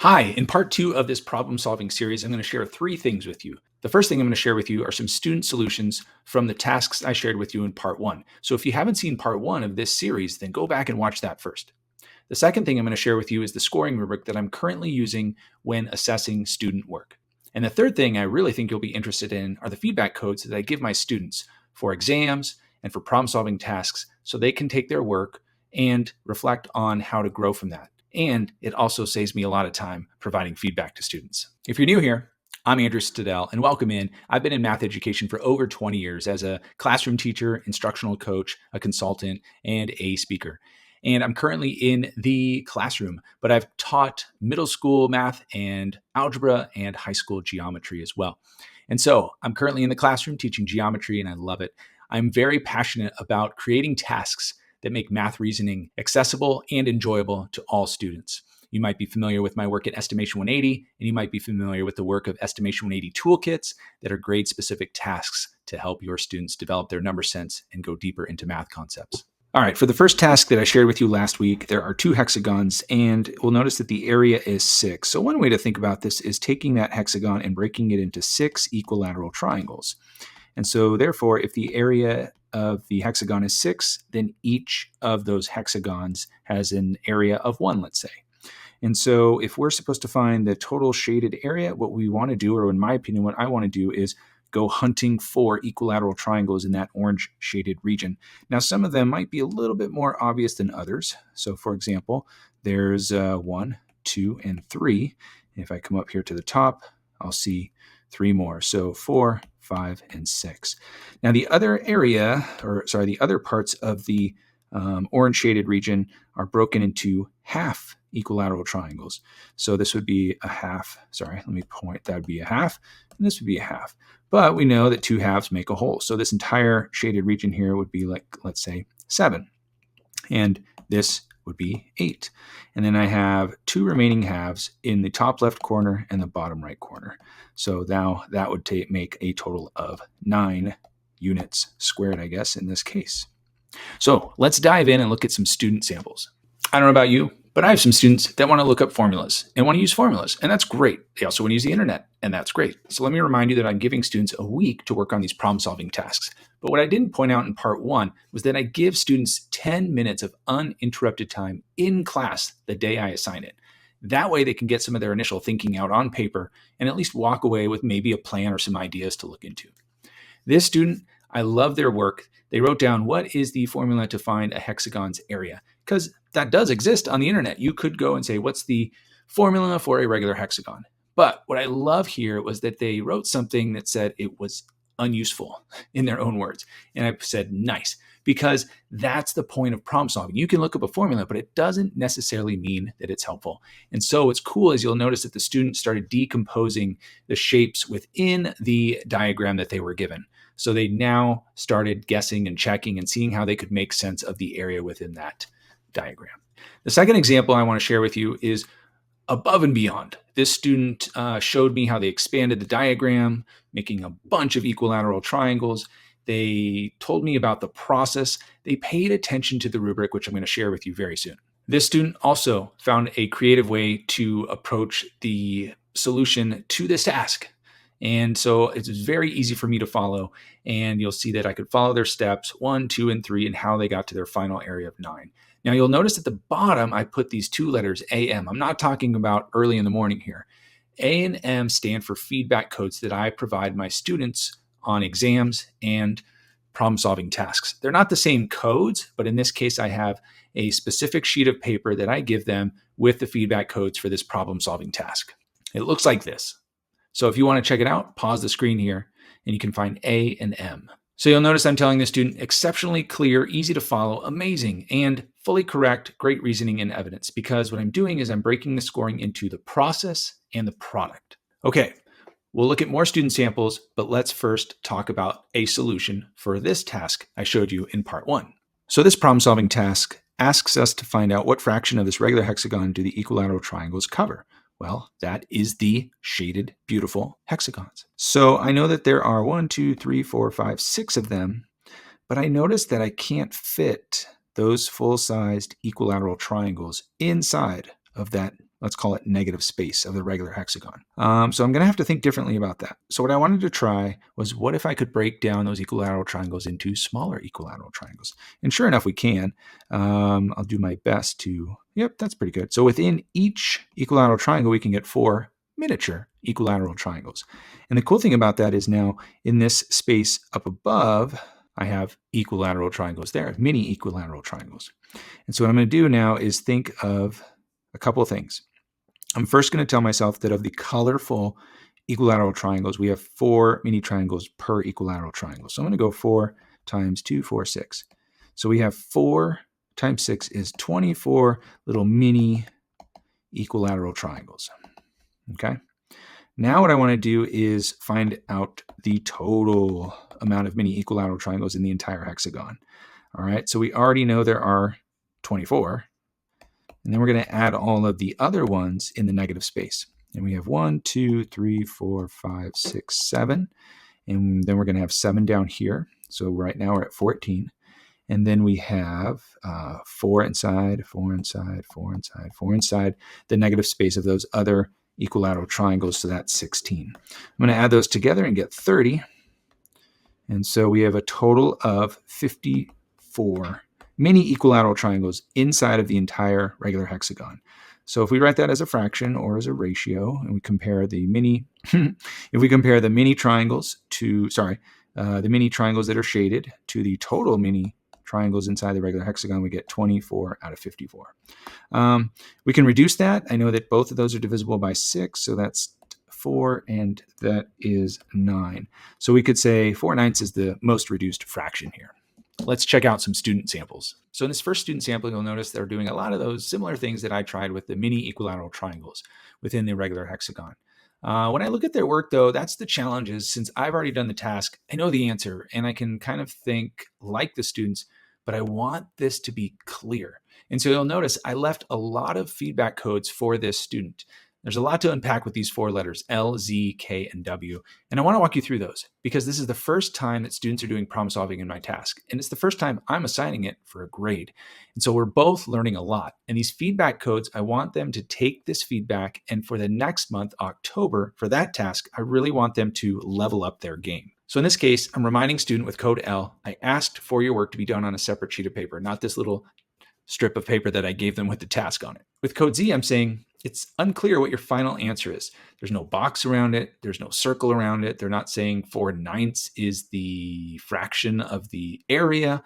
Hi, in part two of this problem solving series, I'm going to share three things with you. The first thing I'm going to share with you are some student solutions from the tasks I shared with you in part one. So if you haven't seen part one of this series, then go back and watch that first. The second thing I'm going to share with you is the scoring rubric that I'm currently using when assessing student work. And the third thing I really think you'll be interested in are the feedback codes that I give my students for exams and for problem solving tasks so they can take their work and reflect on how to grow from that. And it also saves me a lot of time providing feedback to students. If you're new here, I'm Andrew Stadel, and welcome in. I've been in math education for over 20 years as a classroom teacher, instructional coach, a consultant, and a speaker. And I'm currently in the classroom, but I've taught middle school math and algebra and high school geometry as well. And so I'm currently in the classroom teaching geometry, and I love it. I'm very passionate about creating tasks that make math reasoning accessible and enjoyable to all students. You might be familiar with my work at Estimation 180, and you might be familiar with the work of Estimation 180 Toolkits that are grade-specific tasks to help your students develop their number sense and go deeper into math concepts. All right, for the first task that I shared with you last week, there are two hexagons, and we'll notice that the area is 6. So one way to think about this is taking that hexagon and breaking it into 6 equilateral triangles. And so therefore, if the area of the hexagon is 6, then each of those hexagons has an area of 1, let's say. And so if we're supposed to find the total shaded area, what we want to do, or in my opinion, what I want to do is go hunting for equilateral triangles in that orange shaded region. Now, some of them might be a little bit more obvious than others. So for example, there's 1, 2, and 3. If I come up here to the top, I'll see 3 more. So 4, 5, and 6. Now the other the other parts of the orange shaded region are broken into half equilateral triangles. So this would be a half. Let me point. That would be a half, and this would be a half. But we know that 2 halves make a whole. So this entire shaded region here would be like, let's say, 7. And this would be 8. And then I have 2 remaining halves in the top left corner and the bottom right corner. So now that would make a total of 9 units squared, I guess, in this case. So let's dive in and look at some student samples. I don't know about you, but I have some students that want to look up formulas and want to use formulas, and that's great. They also want to use the internet, and that's great. So let me remind you that I'm giving students a week to work on these problem-solving tasks. But what I didn't point out in part one was that I give students 10 minutes of uninterrupted time in class the day I assign it. That way they can get some of their initial thinking out on paper and at least walk away with maybe a plan or some ideas to look into. This student, I love their work. They wrote down what is the formula to find a hexagon's area, because that does exist on the internet. You could go and say, what's the formula for a regular hexagon? But what I love here was that they wrote something that said it was unuseful in their own words. And I said, nice, because that's the point of problem solving. You can look up a formula, but it doesn't necessarily mean that it's helpful. And so what's cool is you'll notice that the students started decomposing the shapes within the diagram that they were given. So they now started guessing and checking and seeing how they could make sense of the area within that diagram. The second example I want to share with you is above and beyond. This student showed me how they expanded the diagram, making a bunch of equilateral triangles. They told me about the process. They paid attention to the rubric, which I'm going to share with you very soon. This student also found a creative way to approach the solution to this task. And so it's very easy for me to follow. And you'll see that I could follow their steps 1, 2, and 3 and how they got to their final area of 9. Now you'll notice at the bottom, I put these 2 letters, AM. I'm not talking about early in the morning here. A and M stand for feedback codes that I provide my students on exams and problem-solving tasks. They're not the same codes, but in this case, I have a specific sheet of paper that I give them with the feedback codes for this problem-solving task. It looks like this. So if you want to check it out, pause the screen here, and you can find A and M. So you'll notice I'm telling the student exceptionally clear, easy to follow, amazing, and fully correct, great reasoning and evidence, because what I'm doing is I'm breaking the scoring into the process and the product. Okay, we'll look at more student samples, but let's first talk about a solution for this task I showed you in part 1. So this problem-solving task asks us to find out what fraction of this regular hexagon do the equilateral triangles cover. Well, that is the shaded, beautiful hexagons. So I know that there are 1, 2, 3, 4, 5, 6 of them, but I noticed that I can't fit those full-sized equilateral triangles inside of that let's call it negative space of the regular hexagon. So I'm going to have to think differently about that. So what I wanted to try was, what if I could break down those equilateral triangles into smaller equilateral triangles? And sure enough, we can. I'll do my best to, yep, that's pretty good. So within each equilateral triangle, we can get 4 miniature equilateral triangles. And the cool thing about that is now in this space up above, I have equilateral triangles there, mini equilateral triangles. And so what I'm going to do now is think of a couple of things. I'm first going to tell myself that of the colorful equilateral triangles, we have 4 mini triangles per equilateral triangle. So I'm going to go 4 times 2, 4, 6. So we have 4 times 6 is 24 little mini equilateral triangles. Okay. Now what I want to do is find out the total amount of mini equilateral triangles in the entire hexagon. All right. So we already know there are 24. And then we're going to add all of the other ones in the negative space. And we have 1, 2, 3, 4, 5, 6, 7. And then we're going to have 7 down here. So right now we're at 14. And then we have 4 inside, 4 inside, 4 inside, 4 inside the negative space of those other equilateral triangles. So that's 16. I'm going to add those together and get 30. And so we have a total of 54 mini equilateral triangles inside of the entire regular hexagon. So if we write that as a fraction or as a ratio, and we compare the mini, if we compare the mini triangles to, the mini triangles that are shaded to the total mini triangles inside the regular hexagon, we get 24 out of 54. We can reduce that. I know that both of those are divisible by 6, so that's 4, and that is 9. So we could say 4/9 is the most reduced fraction here. Let's check out some student samples. So in this first student sample, you'll notice they're doing a lot of those similar things that I tried with the mini equilateral triangles within the regular hexagon. When I look at their work, though, that's the challenge is, since I've already done the task, I know the answer, and I can kind of think like the students, but I want this to be clear. And so you'll notice I left a lot of feedback codes for this student. There's a lot to unpack with these 4 letters, L, Z, K, and W. And I want to walk you through those because this is the first time that students are doing problem solving in my task. And it's the first time I'm assigning it for a grade. And so we're both learning a lot. And these feedback codes, I want them to take this feedback, and for the next month, October, for that task, I really want them to level up their game. So in this case, I'm reminding student with code L, I asked for your work to be done on a separate sheet of paper, not this little strip of paper that I gave them with the task on it. With code Z, I'm saying it's unclear what your final answer is. There's no box around it. There's no circle around it. They're not saying 4/9 is the fraction of the area.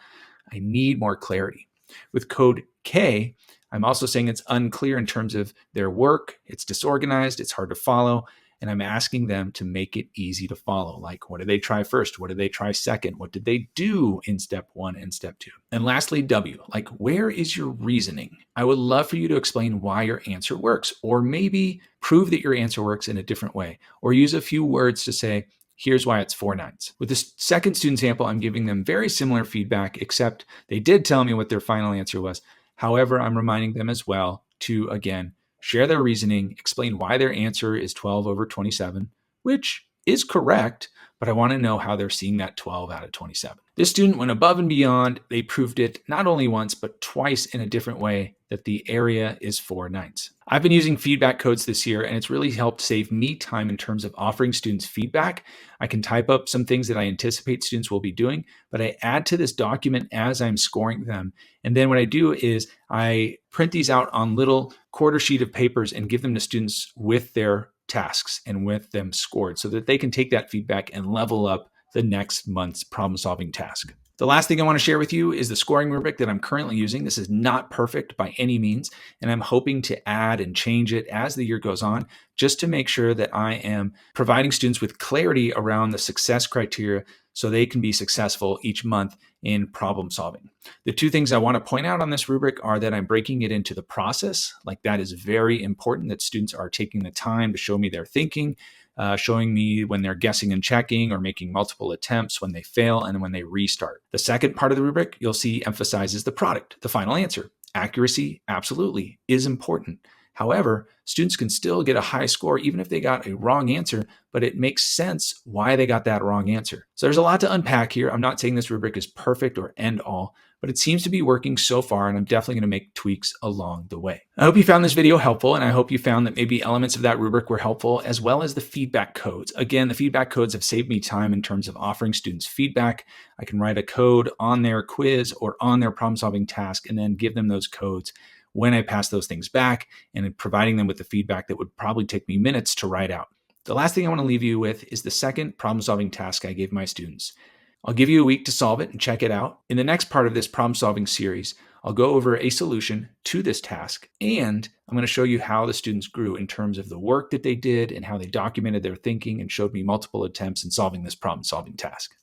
I need more clarity. With code K, I'm also saying it's unclear in terms of their work. It's disorganized. It's hard to follow. And I'm asking them to make it easy to follow. Like, what did they try first? What did they try second? What did they do in step 1 and step 2? And lastly, W, like, where is your reasoning? I would love for you to explain why your answer works, or maybe prove that your answer works in a different way, or use a few words to say, here's why it's 4/9. With this second student sample, I'm giving them very similar feedback, except they did tell me what their final answer was. However, I'm reminding them as well to, again, share their reasoning, explain why their answer is 12/27, which is correct, but I want to know how they're seeing that 12 out of 27. This student went above and beyond. They proved it not only once, but twice in a different way that the area is 4/9. I've been using feedback codes this year, and it's really helped save me time in terms of offering students feedback. I can type up some things that I anticipate students will be doing, but I add to this document as I'm scoring them. And then what I do is I print these out on little quarter sheet of papers and give them to students with their tasks and with them scored so that they can take that feedback and level up the next month's problem solving task. The last thing I want to share with you is the scoring rubric that I'm currently using. This is not perfect by any means, and I'm hoping to add and change it as the year goes on, just to make sure that I am providing students with clarity around the success criteria so they can be successful each month in problem solving. The 2 things I want to point out on this rubric are that I'm breaking it into the process. Like, that is very important that students are taking the time to show me their thinking, showing me when they're guessing and checking or making multiple attempts, when they fail, and when they restart. The second part of the rubric you'll see emphasizes the product, the final answer. Accuracy, absolutely, is important. However, students can still get a high score even if they got a wrong answer, but it makes sense why they got that wrong answer. So there's a lot to unpack here. I'm not saying this rubric is perfect or end all, but it seems to be working so far, and I'm definitely going to make tweaks along the way. I hope you found this video helpful, and I hope you found that maybe elements of that rubric were helpful, as well as the feedback codes. Again, the feedback codes have saved me time in terms of offering students feedback. I can write a code on their quiz or on their problem-solving task and then give them those codes when I pass those things back, and providing them with the feedback that would probably take me minutes to write out. The last thing I want to leave you with is the second problem-solving task I gave my students. I'll give you a week to solve it and check it out. In the next part of this problem-solving series, I'll go over a solution to this task, and I'm going to show you how the students grew in terms of the work that they did and how they documented their thinking and showed me multiple attempts in solving this problem-solving task.